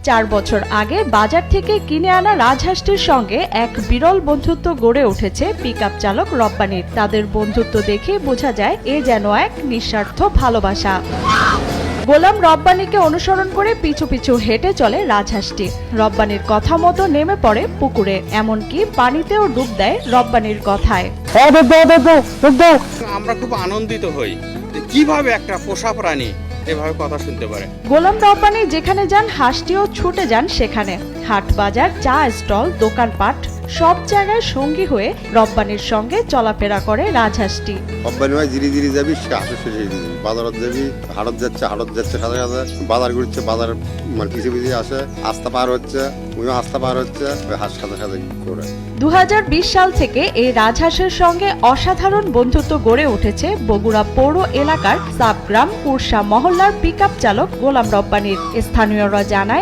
4 বছর আগে বাজার থেকে কিনে আনা রাজহাঁসটির সঙ্গে এক বিরল বন্ধুত্ব গড়ে উঠেছে পিকআপ চালক রব্বানীর। তাদের বন্ধুত্ব দেখে বোঝা যায় এ যেন এক নিঃস্বার্থ ভালোবাসা। গোলাম রব্বানীকে অনুসরণ করে পিছু পিছু হেঁটে চলে রাজহাঁসটি। রব্বানীর কথা মতো নেমে পড়ে পুকুরে, এমনকি পানিতেও ডুব দেয় রব্বানীর কথায়। আমরা খুব আনন্দিত হই যে কিভাবে একটা পোষা প্রাণী এভাবে কথা শুনতে পারে। গোলাম রব্বানী যেখানে যান হাঁসটিও ছুটে যান সেখানে। হাট বাজার, চা স্টল, দোকানপাট সব জায়গায় সঙ্গী হয়ে রব্বানীর সঙ্গে চলাফেরা করে রাজহাঁসটি। রব্বানী ভাই ধীরে ধীরে যাবি, হাঁসের শেষে দিবি, বাজারত যাবি, হাটত যাচ্ছে সাথে সাথে বাজার ঘুরছে, বাজার মানে পিছিয়ে পিছিয়ে আসে, আস্থা পার হচ্ছে, ওই আস্থা পার হচ্ছে, ওই হাঁস সাথে সাথে করে। 2020 সাল থেকে এই রাজহাঁসের সঙ্গে অসাধারণ বন্ধুত্ব গড়ে উঠেছে বগুড়া পৌর এলাকার সাবগ্রাম পুরসা মহল্লার পিকআপ চালক গোলাম রব্বানীর। স্থানীয়রা জানায়